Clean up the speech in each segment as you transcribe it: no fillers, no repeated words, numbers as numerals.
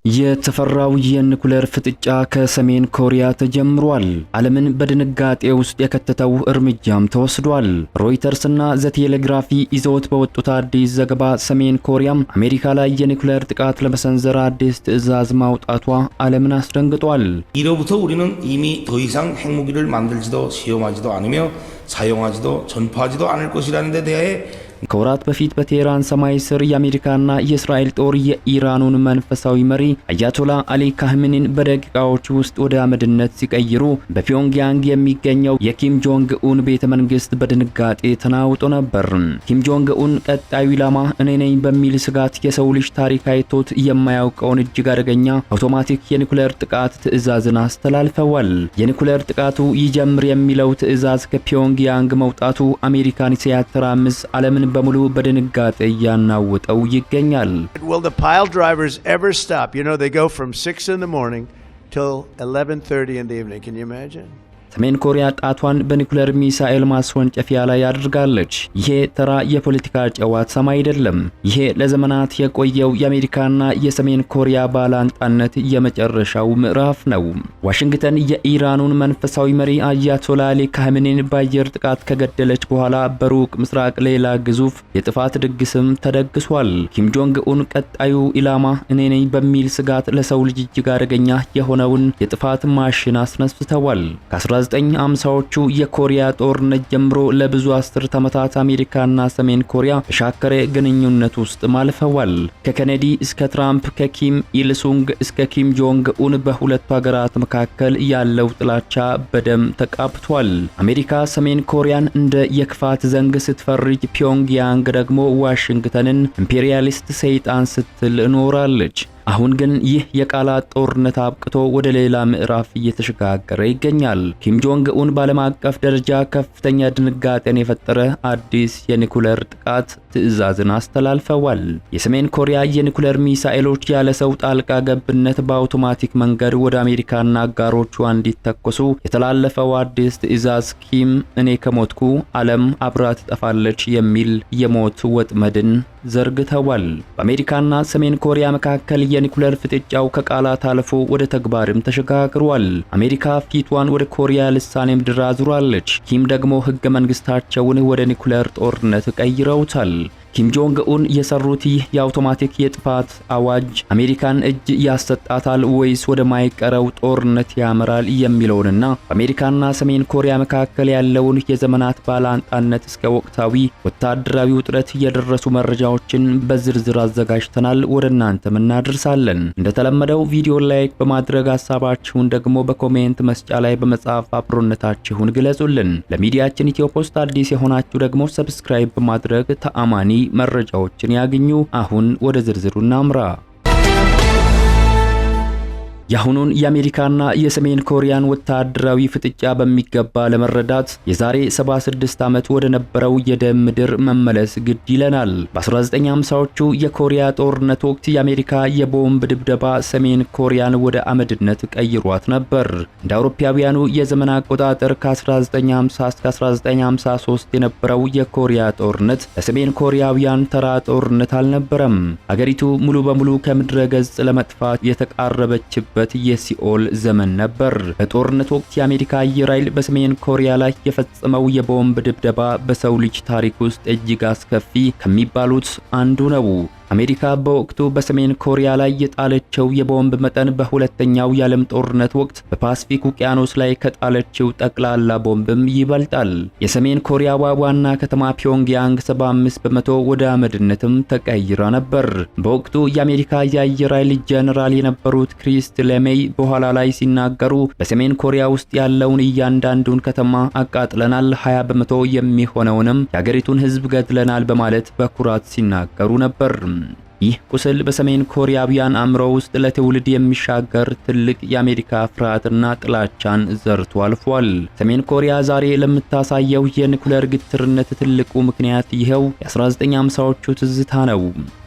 የተፈራው የኒኩሌር ፍጥጫ ከሰሜን ኮሪያ ተጀምሯል። ዓለምን በድንጋጤ ውስጥ የከተተው እርምጃም ተወስዷል። ሮይተርስና ዘ ቴሌግራፊ ይዘውት በወጡት አዲስ ዘገባ ሰሜን ኮሪያም አሜሪካ ላይ የኒኩሌር ጥቃት ለመሰንዘር አዲስ ትዕዛዝ ማውጣቷ ዓለምን አስደንግጧል። 이로부터 우리는 이미 더 이상 핵무기를 만들지도 시험하지도 않으며 사용하지도 전파하지도 않을 것이라는 데 대해 ከወራት በፊት በቴህራን ሰማይ ስር የአሜሪካና የእስራኤል ጦር የኢራኑን መንፈሳዊ መሪ አያቶላ አሊ ካህሜኒን በደቂቃዎች ውስጥ ወደ አመድነት ሲቀይሩ በፒዮንግያንግ የሚገኘው የኪም ጆንግ ኡን ቤተ መንግስት በድንጋጤ ተናውጦ ነበር። ኪም ጆንግ ኡን ቀጣዩ ኢላማ እኔ ነኝ በሚል ስጋት የሰው ልጅ ታሪክ አይቶት የማያውቀውን እጅግ አደገኛ አውቶማቲክ የኒኩሌር ጥቃት ትዕዛዝን አስተላልፈዋል። የኒኩሌር ጥቃቱ ይጀምር የሚለው ትዕዛዝ ከፒዮንግያንግ መውጣቱ አሜሪካን ሲያተራምስ ዓለምን በሙሉ በድንጋጤ ያናወጠው ይገኛል። Will the pile drivers ever stop? You know, they go from 6 in the morning till 11:30 in the evening. Can you imagine? ሰሜን ኮሪያ ጣቷን በኒኩሌር ሚሳኤል ማስወንጨፊያ ላይ አድርጋለች። ይሄ ተራ የፖለቲካ ጨዋታም አይደለም። ይሄ ለዘመናት የቆየው የአሜሪካና የሰሜን ኮሪያ ባላንጣነት የመጨረሻው ምዕራፍ ነው። ዋሽንግተን የኢራኑን መንፈሳዊ መሪ አያቶላ አሊ ካህሜኒን በአየር ጥቃት ከገደለች በኋላ በሩቅ ምስራቅ ሌላ ግዙፍ የጥፋት ድግስም ተደግሷል። ኪም ጆንግ ኡን ቀጣዩ ኢላማ እኔ ነኝ በሚል ስጋት ለሰው ልጅ እጅግ አደገኛ የሆነውን የጥፋት ማሽን አስነስተዋል። 1950ዎቹ የኮሪያ ጦርነት ጀምሮ ለብዙ አስርት ዓመታት አሜሪካና ሰሜን ኮሪያ በሻከረ ግንኙነት ውስጥ ማልፈዋል። ከኬኔዲ እስከ ትራምፕ፣ ከኪም ኢልሱንግ እስከ ኪም ጆንግ ኡን በሁለቱ ሀገራት መካከል ያለው ጥላቻ በደም ተቃብቷል። አሜሪካ ሰሜን ኮሪያን እንደ የክፋት ዘንግ ስትፈርጅ፣ ፒዮንግያንግ ደግሞ ዋሽንግተንን ኢምፔሪያሊስት ሰይጣን ስትል ኖራለች። አሁን ግን ይህ የቃላት ጦርነት አብቅቶ ወደ ሌላ ምዕራፍ እየተሸጋገረ ይገኛል። ኪም ጆንግ ኡን በዓለም አቀፍ ደረጃ ከፍተኛ ድንጋጤን የፈጠረ አዲስ የኒኩሌር ጥቃት ትዕዛዝን አስተላልፈዋል። የሰሜን ኮሪያ የኒኩሌር ሚሳኤሎች ያለ ሰው ጣልቃ ገብነት በአውቶማቲክ መንገድ ወደ አሜሪካና አጋሮቿ እንዲተኮሱ የተላለፈው አዲስ ትዕዛዝ ኪም እኔ ከሞትኩ ዓለም አብራ ትጠፋለች የሚል የሞት ወጥመድን ዘርግተዋል። በአሜሪካና ሰሜን ኮሪያ መካከል የኒኩሌር ፍጥጫው ከቃላት አልፎ ወደ ተግባርም ተሸጋግሯል። አሜሪካ ፊቷን ወደ ኮሪያ ልሳኔ ምድር አዙራለች። ኪም ደግሞ ህገ መንግስታቸውን ወደ ኒኩሌር ጦርነት ቀይረውታል። ኪም ጆንግ ኡን የሰሩት ይህ የአውቶማቲክ የጥፋት አዋጅ አሜሪካን እጅ ያሰጣታል ወይስ ወደ ማይቀረው ጦርነት ያመራል የሚለውንና በአሜሪካና ሰሜን ኮሪያ መካከል ያለውን የዘመናት ባላንጣነት እስከ ወቅታዊ ወታደራዊ ውጥረት የደረሱ መረጃዎችን በዝርዝር አዘጋጅተናል፣ ወደ እናንተም እናደርሳለን። እንደተለመደው ቪዲዮ ላይክ በማድረግ ሀሳባችሁን ደግሞ በኮሜንት መስጫ ላይ በመጻፍ አብሮነታችሁን ግለጹልን። ለሚዲያችን ኢትዮ ፖስት አዲስ የሆናችሁ ደግሞ ሰብስክራይብ በማድረግ ተአማኒ መረጃዎችን ያግኙ። አሁን ወደ ዝርዝሩ እናምራ። የአሁኑን የአሜሪካና የሰሜን ኮሪያን ወታደራዊ ፍጥጫ በሚገባ ለመረዳት የዛሬ 76 ዓመት ወደ ነበረው የደም ምድር መመለስ ግድ ይለናል። በ1950ዎቹ የኮሪያ ጦርነት ወቅት የአሜሪካ የቦምብ ድብደባ ሰሜን ኮሪያን ወደ አመድነት ቀይሯት ነበር። እንደ አውሮፓውያኑ የዘመን አቆጣጠር ከ1950 እስከ 1953 የነበረው የኮሪያ ጦርነት ለሰሜን ኮሪያውያን ተራ ጦርነት አልነበረም። አገሪቱ ሙሉ በሙሉ ከምድረ ገጽ ለመጥፋት የተቃረበችበት የሲኦል ዘመን ነበር። በጦርነት ወቅት የአሜሪካ አየር ኃይል በሰሜን ኮሪያ ላይ የፈጸመው የቦምብ ድብደባ በሰው ልጅ ታሪክ ውስጥ እጅግ አስከፊ ከሚባሉት አንዱ ነው። አሜሪካ በወቅቱ በሰሜን ኮሪያ ላይ የጣለችው የቦምብ መጠን በሁለተኛው የዓለም ጦርነት ወቅት በፓሲፊክ ውቅያኖስ ላይ ከጣለችው ጠቅላላ ቦምብም ይበልጣል። የሰሜን ኮሪያዋ ዋና ከተማ ፒዮንግያንግ 75 በመቶ ወደ አመድነትም ተቀይራ ነበር። በወቅቱ የአሜሪካ የአየር ኃይል ጀነራል የነበሩት ክሪስት ሌሜይ በኋላ ላይ ሲናገሩ በሰሜን ኮሪያ ውስጥ ያለውን እያንዳንዱን ከተማ አቃጥለናል፣ 20 በመቶ የሚሆነውንም የአገሪቱን ሕዝብ ገድለናል በማለት በኩራት ሲናገሩ ነበር። ይህ ቁስል በሰሜን ኮሪያውያን አእምሮ ውስጥ ለትውልድ የሚሻገር ትልቅ የአሜሪካ ፍርሃትና ጥላቻን ዘርቶ አልፏል። ሰሜን ኮሪያ ዛሬ ለምታሳየው የኒኩሌር ግትርነት ትልቁ ምክንያት ይሄው የ1950ዎቹ ትዝታ ነው።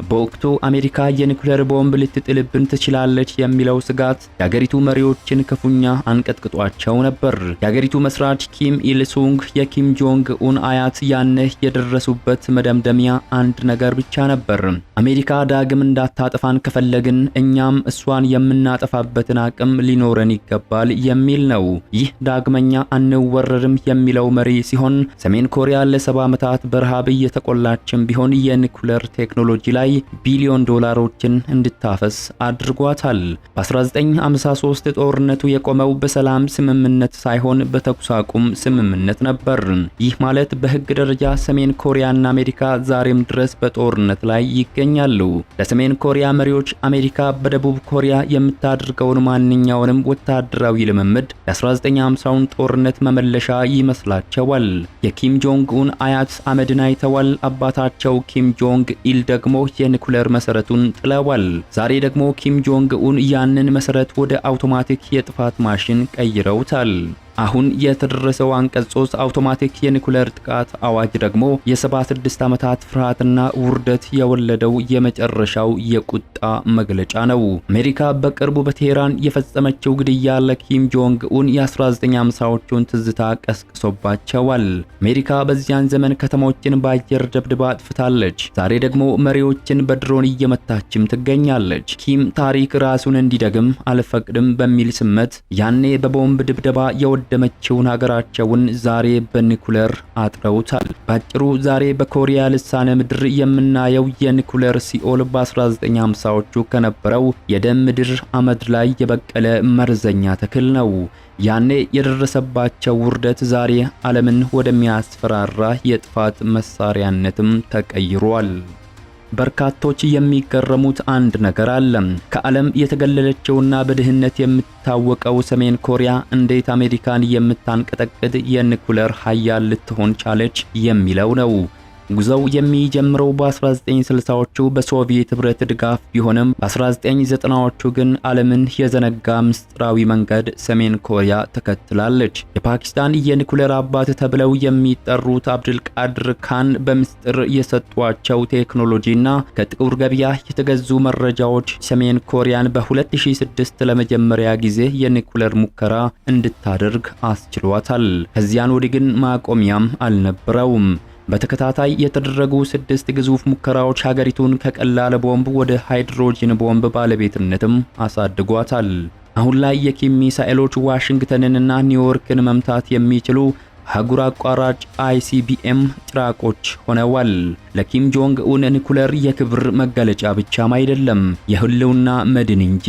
በወቅቱ አሜሪካ የኒኩሌር ቦምብ ልትጥልብን ትችላለች የሚለው ስጋት የሀገሪቱ መሪዎችን ክፉኛ አንቀጥቅጧቸው ነበር። የሀገሪቱ መስራች ኪም ኢል ሱንግ የኪም ጆንግ ኡን አያት ያኔ የደረሱበት መደምደሚያ አንድ ነገር ብቻ ነበር። አሜሪካ ዳግም እንዳታጠፋን ከፈለግን እኛም እሷን የምናጠፋበትን አቅም ሊኖረን ይገባል የሚል ነው። ይህ ዳግመኛ አንወረርም የሚለው መሪ ሲሆን ሰሜን ኮሪያ ለ70 ዓመታት በረሃብ እየተቆላችን ቢሆን የኒኩሌር ቴክኖሎጂ ላይ ቢሊዮን ዶላሮችን እንድታፈስ አድርጓታል። በ1953 ጦርነቱ የቆመው በሰላም ስምምነት ሳይሆን በተኩስ አቁም ስምምነት ነበር። ይህ ማለት በሕግ ደረጃ ሰሜን ኮሪያና አሜሪካ ዛሬም ድረስ በጦርነት ላይ ይገኛሉ። ለሰሜን ኮሪያ መሪዎች አሜሪካ በደቡብ ኮሪያ የምታደርገውን ማንኛውንም ወታደራዊ ልምምድ የ1950ውን ጦርነት መመለሻ ይመስላቸዋል። የኪም ጆንግ ኡን አያት አመድን አይተዋል። አባታቸው ኪም ጆንግ ኢል ደግሞ የኒኩሌር መሰረቱን ጥለዋል። ዛሬ ደግሞ ኪም ጆንግ ኡን ያንን መሰረት ወደ አውቶማቲክ የጥፋት ማሽን ቀይረውታል። አሁን የተደረሰው አንቀጽ 3 አውቶማቲክ የኒኩሌር ጥቃት አዋጅ ደግሞ የ76 ዓመታት ፍርሃትና ውርደት የወለደው የመጨረሻው የቁጣ መግለጫ ነው። አሜሪካ በቅርቡ በቴህራን የፈጸመችው ግድያ ለኪም ጆንግ ኡን የ1950ዎቹን ትዝታ ቀስቅሶባቸዋል። አሜሪካ በዚያን ዘመን ከተሞችን በአየር ደብድባ አጥፍታለች። ዛሬ ደግሞ መሪዎችን በድሮን እየመታችም ትገኛለች። ኪም ታሪክ ራሱን እንዲደግም አልፈቅድም በሚል ስመት ያኔ በቦምብ ድብደባ ደመችውን ሀገራቸውን ዛሬ በኒኩሌር አጥረውታል። ባጭሩ ዛሬ በኮሪያ ልሳነ ምድር የምናየው የኒኩሌር ሲኦል በ1950ዎቹ ከነበረው የደም ምድር አመድ ላይ የበቀለ መርዘኛ ተክል ነው። ያኔ የደረሰባቸው ውርደት ዛሬ ዓለምን ወደሚያስፈራራ የጥፋት መሳሪያነትም ተቀይሯል። በርካቶች የሚገረሙት አንድ ነገር አለ። ከዓለም የተገለለችውና በድህነት የምትታወቀው ሰሜን ኮሪያ እንዴት አሜሪካን የምታንቀጠቅጥ የኒኩሌር ኃያል ልትሆን ቻለች የሚለው ነው። ጉዞው የሚጀምረው በ1960ዎቹ በሶቪየት ህብረት ድጋፍ ቢሆንም በ1990ዎቹ ግን ዓለምን የዘነጋ ምስጢራዊ መንገድ ሰሜን ኮሪያ ተከትላለች። የፓኪስታን የኒኩሌር አባት ተብለው የሚጠሩት አብዱልቃድር ካን በምስጢር የሰጧቸው ቴክኖሎጂና ከጥቁር ገበያ የተገዙ መረጃዎች ሰሜን ኮሪያን በ2006 ለመጀመሪያ ጊዜ የኒኩሌር ሙከራ እንድታደርግ አስችሏታል። ከዚያን ወዲህ ግን ማቆሚያም አልነበረውም። በተከታታይ የተደረጉ 6 ግዙፍ ሙከራዎች ሀገሪቱን ከቀላል ቦምብ ወደ ሃይድሮጂን ቦምብ ባለቤትነትም አሳድጓታል። አሁን ላይ የኪም ሚሳኤሎች ዋሽንግተንንና ኒውዮርክን መምታት የሚችሉ አህጉር አቋራጭ ICBM ጭራቆች ሆነዋል። ለኪም ጆንግ ኡን ኒኩሌር የክብር መገለጫ ብቻም አይደለም፣ የህልውና መድን እንጂ።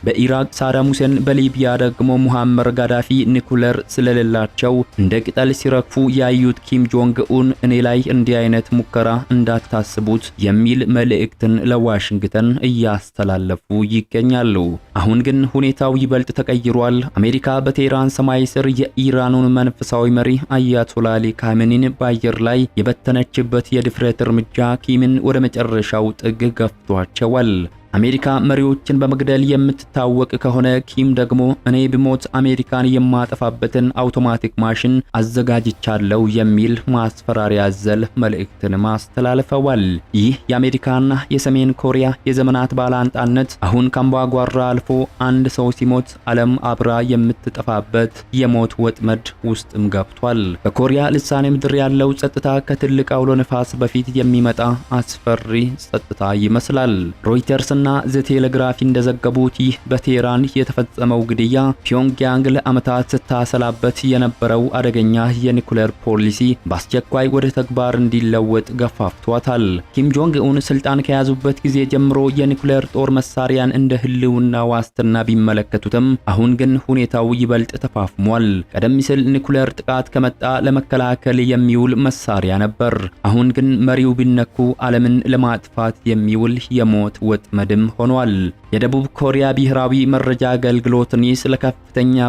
በኢራቅ ሳዳም ሁሴን፣ በሊቢያ ደግሞ ሙሐመር ጋዳፊ ኒኩሌር ስለሌላቸው እንደ ቅጠል ሲረግፉ ያዩት ኪም ጆንግ ኡን እኔ ላይ እንዲህ አይነት ሙከራ እንዳታስቡት የሚል መልእክትን ለዋሽንግተን እያስተላለፉ ይገኛሉ። አሁን ግን ሁኔታው ይበልጥ ተቀይሯል። አሜሪካ በቴህራን ሰማይ ስር የኢራኑን መንፈሳዊ መሪ አያቶላ አሊ ካሜኒን በአየር ላይ የበተነችበት የድፍረት እርምጃ ኪምን ወደ መጨረሻው ጥግ ገፍቷቸዋል። አሜሪካ መሪዎችን በመግደል የምትታወቅ ከሆነ ኪም ደግሞ እኔ ብሞት አሜሪካን የማጠፋበትን አውቶማቲክ ማሽን አዘጋጅቻለሁ የሚል ማስፈራሪያ ያዘለ መልእክትን ማስተላለፈዋል። ይህ የአሜሪካና የሰሜን ኮሪያ የዘመናት ባላንጣነት አሁን ካምባጓራ አልፎ አንድ ሰው ሲሞት ዓለም አብራ የምትጠፋበት የሞት ወጥመድ ውስጥም ገብቷል። በኮሪያ ልሳኔ ምድር ያለው ጸጥታ ከትልቅ አውሎ ነፋስ በፊት የሚመጣ አስፈሪ ጸጥታ ይመስላል። ሮይተርስ እና ዘ ቴሌግራፊ እንደዘገቡት ይህ በቴህራን የተፈጸመው ግድያ ፒዮንግያንግ ለዓመታት ስታሰላበት የነበረው አደገኛ የኒኩሌር ፖሊሲ በአስቸኳይ ወደ ተግባር እንዲለወጥ ገፋፍቷታል። ኪም ጆንግ ኡን ስልጣን ከያዙበት ጊዜ ጀምሮ የኒኩሌር ጦር መሳሪያን እንደ ህልውና ዋስትና ቢመለከቱትም አሁን ግን ሁኔታው ይበልጥ ተፋፍሟል። ቀደም ሲል ኒኩሌር ጥቃት ከመጣ ለመከላከል የሚውል መሳሪያ ነበር። አሁን ግን መሪው ቢነኩ ዓለምን ለማጥፋት የሚውል የሞት ወጥመድ ሆኗል። የደቡብ ኮሪያ ብሔራዊ መረጃ አገልግሎት ኒስ ለከፍተኛ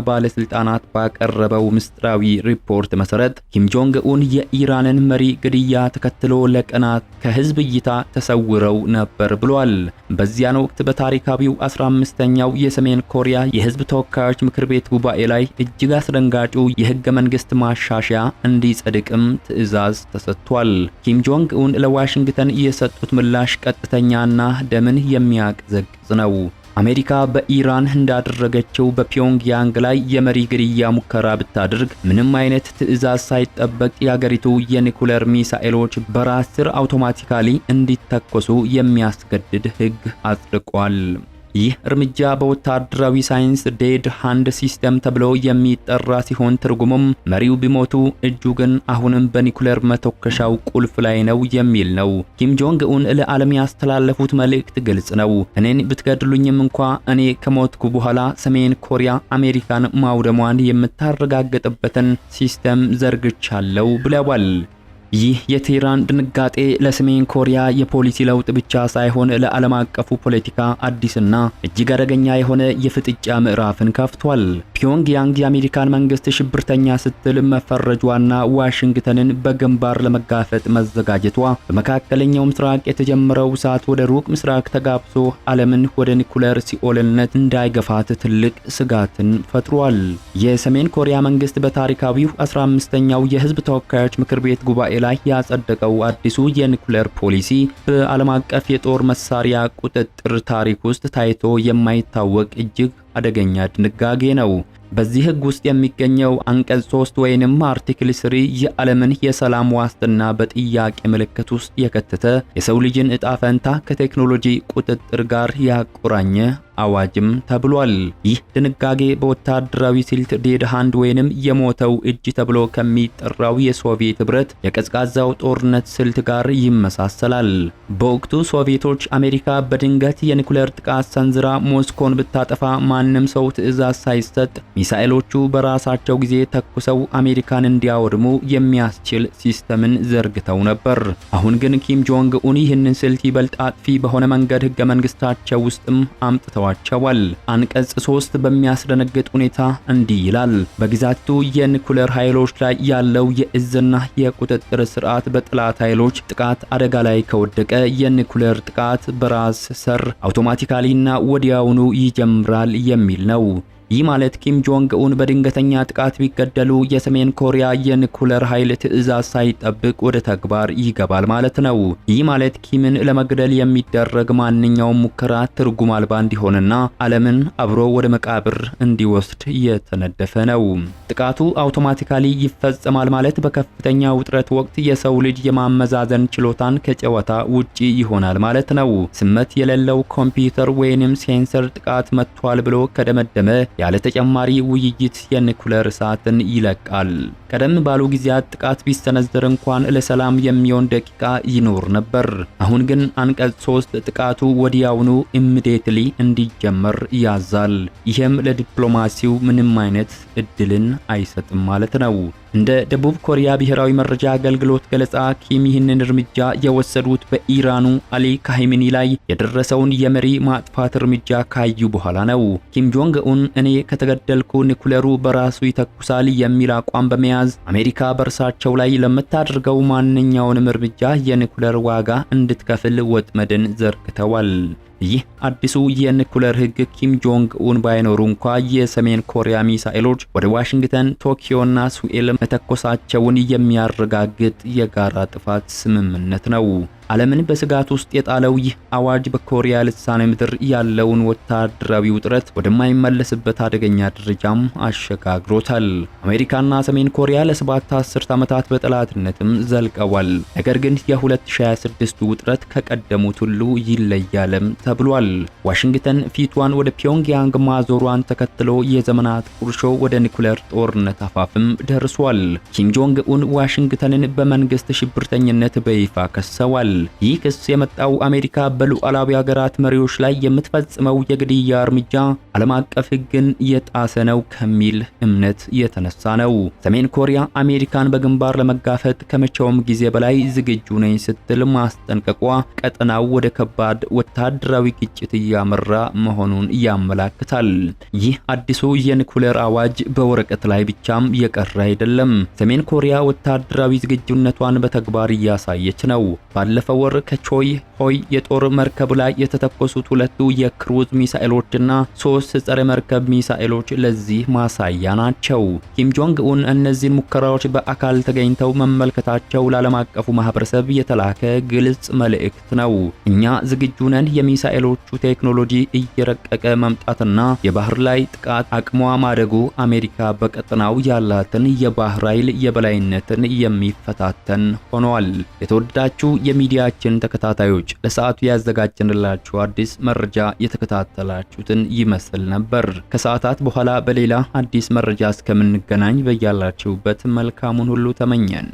ባለስልጣናት ባቀረበው ምስጢራዊ ሪፖርት መሰረት ኪም ጆንግ ኡን የኢራንን መሪ ግድያ ተከትሎ ለቀናት ከህዝብ እይታ ተሰውረው ነበር ብሏል። በዚያን ወቅት በታሪካዊው 15ኛው የሰሜን ኮሪያ የህዝብ ተወካዮች ምክር ቤት ጉባኤ ላይ እጅግ አስደንጋጩ የህገ መንግስት ማሻሻያ እንዲጸድቅም ትዕዛዝ ተሰጥቷል። ኪም ጆንግ ኡን ለዋሽንግተን የሰጡት ምላሽ ቀጥተኛና ደምን የሚያቀዘቅዝ ነው። አሜሪካ በኢራን እንዳደረገችው በፒዮንግያንግ ላይ የመሪ ግድያ ሙከራ ብታደርግ ምንም አይነት ትዕዛዝ ሳይጠበቅ የሀገሪቱ የኒኩሌር ሚሳኤሎች በራስ ስር አውቶማቲካሊ እንዲተኮሱ የሚያስገድድ ህግ አጽድቋል። ይህ እርምጃ በወታደራዊ ሳይንስ ዴድ ሃንድ ሲስተም ተብሎ የሚጠራ ሲሆን ትርጉሙም መሪው ቢሞቱ እጁ ግን አሁንም በኒኩሌር መተኮሻው ቁልፍ ላይ ነው የሚል ነው። ኪም ጆንግ ኡን ለዓለም ያስተላለፉት መልእክት ግልጽ ነው። እኔን ብትገድሉኝም እንኳ እኔ ከሞትኩ በኋላ ሰሜን ኮሪያ አሜሪካን ማውደሟን የምታረጋግጥበትን ሲስተም ዘርግቻለሁ ብለዋል። ይህ የቴህራን ድንጋጤ ለሰሜን ኮሪያ የፖሊሲ ለውጥ ብቻ ሳይሆን ለዓለም አቀፉ ፖለቲካ አዲስና እጅግ አደገኛ የሆነ የፍጥጫ ምዕራፍን ከፍቷል። ፒዮንግያንግ የአሜሪካን መንግስት ሽብርተኛ ስትል መፈረጇና ዋሽንግተንን በግንባር ለመጋፈጥ መዘጋጀቷ በመካከለኛው ምስራቅ የተጀመረው እሳት ወደ ሩቅ ምስራቅ ተጋብሶ ዓለምን ወደ ኒኩሌር ሲኦልነት እንዳይገፋት ትልቅ ስጋትን ፈጥሯል። የሰሜን ኮሪያ መንግስት በታሪካዊው 15ኛው የህዝብ ተወካዮች ምክር ቤት ጉባኤ ላይ ያጸደቀው አዲሱ የኒኩሌር ፖሊሲ በዓለም አቀፍ የጦር መሳሪያ ቁጥጥር ታሪክ ውስጥ ታይቶ የማይታወቅ እጅግ አደገኛ ድንጋጌ ነው። በዚህ ህግ ውስጥ የሚገኘው አንቀጽ 3 ወይንም አርቲክል 3 የዓለምን የሰላም ዋስትና በጥያቄ ምልክት ውስጥ የከተተ የሰው ልጅን ዕጣ ፈንታ ከቴክኖሎጂ ቁጥጥር ጋር ያቆራኘ አዋጅም ተብሏል። ይህ ድንጋጌ በወታደራዊ ስልት ዴድ ሃንድ ወይንም የሞተው እጅ ተብሎ ከሚጠራው የሶቪየት ህብረት የቀዝቃዛው ጦርነት ስልት ጋር ይመሳሰላል። በወቅቱ ሶቪየቶች አሜሪካ በድንገት የኒኩሌር ጥቃት ሰንዝራ ሞስኮን ብታጠፋ ማንም ሰው ትዕዛዝ ሳይሰጥ ሚሳኤሎቹ በራሳቸው ጊዜ ተኩሰው አሜሪካን እንዲያወድሙ የሚያስችል ሲስተምን ዘርግተው ነበር። አሁን ግን ኪም ጆንግ ኡን ይህንን ስልት ይበልጥ አጥፊ በሆነ መንገድ ህገ መንግስታቸው ውስጥም አምጥተዋል። አንቀጽ 3 በሚያስደነግጥ ሁኔታ እንዲህ ይላል። በግዛቱ የኒኩሌር ኃይሎች ላይ ያለው የእዝና የቁጥጥር ስርዓት በጥላት ኃይሎች ጥቃት አደጋ ላይ ከወደቀ የኒኩሌር ጥቃት በራስ ሰር አውቶማቲካሊና ወዲያውኑ ይጀምራል የሚል ነው። ይህ ማለት ኪም ጆንግ ኡን በድንገተኛ ጥቃት ቢገደሉ የሰሜን ኮሪያ የኒኩሌር ኃይል ትዕዛዝ ሳይጠብቅ ወደ ተግባር ይገባል ማለት ነው። ይህ ማለት ኪምን ለመግደል የሚደረግ ማንኛውም ሙከራ ትርጉም አልባ እንዲሆንና ዓለምን አብሮ ወደ መቃብር እንዲወስድ የተነደፈ ነው። ጥቃቱ አውቶማቲካሊ ይፈጸማል ማለት በከፍተኛ ውጥረት ወቅት የሰው ልጅ የማመዛዘን ችሎታን ከጨዋታ ውጪ ይሆናል ማለት ነው። ስመት የሌለው ኮምፒውተር ወይንም ሴንሰር ጥቃት መጥቷል ብሎ ከደመደመ ያለ ተጨማሪ ውይይት የኒኩሌር እሳትን ይለቃል። ቀደም ባሉ ጊዜያት ጥቃት ቢሰነዘር እንኳን ለሰላም የሚሆን ደቂቃ ይኖር ነበር። አሁን ግን አንቀጽ 3 ጥቃቱ ወዲያውኑ ኢሚዲየትሊ እንዲጀመር ያዛል። ይህም ለዲፕሎማሲው ምንም አይነት እድልን አይሰጥም ማለት ነው። እንደ ደቡብ ኮሪያ ብሔራዊ መረጃ አገልግሎት ገለጻ ኪም ይህንን እርምጃ የወሰዱት በኢራኑ አሊ ካሂሚኒ ላይ የደረሰውን የመሪ ማጥፋት እርምጃ ካዩ በኋላ ነው። ኪም ጆንግ ኡን እኔ ከተገደልኩ ኒኩሌሩ በራሱ ይተኩሳል የሚል አቋም በመያዝ አሜሪካ በእርሳቸው ላይ ለምታደርገው ማንኛውንም እርምጃ የኒኩሌር ዋጋ እንድትከፍል ወጥመድን ዘርግተዋል። ይህ አዲሱ የኒኩሌር ህግ ኪም ጆንግ ኡን ባይኖሩ እንኳ የሰሜን ኮሪያ ሚሳኤሎች ወደ ዋሽንግተን፣ ቶኪዮና ስዌል መተኮሳቸውን የሚያረጋግጥ የጋራ ጥፋት ስምምነት ነው። ዓለምን በስጋት ውስጥ የጣለው ይህ አዋጅ በኮሪያ ልሳነ ምድር ያለውን ወታደራዊ ውጥረት ወደማይመለስበት አደገኛ ደረጃም አሸጋግሮታል። አሜሪካና ሰሜን ኮሪያ ለ7 አስርት ዓመታት በጠላትነትም ዘልቀዋል። ነገር ግን የ2026 ውጥረት ከቀደሙት ሁሉ ይለያልም ተብሏል። ዋሽንግተን ፊቷን ወደ ፒዮንግያንግ ማዞሯን ተከትሎ የዘመናት ቁርሾ ወደ ኒኩሌር ጦርነት አፋፍም ደርሷል። ኪም ጆንግ ኡን ዋሽንግተንን በመንግስት ሽብርተኝነት በይፋ ከሰዋል። ይህ ክስ የመጣው አሜሪካ በሉዓላዊ ሀገራት መሪዎች ላይ የምትፈጽመው የግድያ እርምጃ ዓለም አቀፍ ሕግን የጣሰ ነው ከሚል እምነት የተነሳ ነው። ሰሜን ኮሪያ አሜሪካን በግንባር ለመጋፈጥ ከመቼውም ጊዜ በላይ ዝግጁ ነኝ ስትል ማስጠንቀቋ ቀጠናው ወደ ከባድ ወታደራዊ ግጭት እያመራ መሆኑን ያመለክታል። ይህ አዲሱ የኒኩሌር አዋጅ በወረቀት ላይ ብቻም የቀረ አይደለም። ሰሜን ኮሪያ ወታደራዊ ዝግጁነቷን በተግባር እያሳየች ነው። ባለፈው ወር ከቾይ ሆይ የጦር መርከብ ላይ የተተኮሱት 2 የክሩዝ ሚሳኤሎችና 3 ጸረ መርከብ ሚሳኤሎች ለዚህ ማሳያ ናቸው። ኪም ጆንግ ኡን እነዚህን ሙከራዎች በአካል ተገኝተው መመልከታቸው ለዓለም አቀፉ ማህበረሰብ የተላከ ግልጽ መልእክት ነው። እኛ ዝግጁ ነን። የሚሳኤሎቹ ቴክኖሎጂ እየረቀቀ መምጣትና የባህር ላይ ጥቃት አቅሟ ማደጉ አሜሪካ በቀጠናው ያላትን የባህር ኃይል የበላይነትን የሚፈታተን ሆኗል። የተወደዳችሁ የሚዲያችን ተከታታዮች ለሰዓቱ ያዘጋጀንላችሁ አዲስ መረጃ የተከታተላችሁትን ይመስል ነበር። ከሰዓታት በኋላ በሌላ አዲስ መረጃ እስከምንገናኝ በያላችሁበት መልካሙን ሁሉ ተመኘን።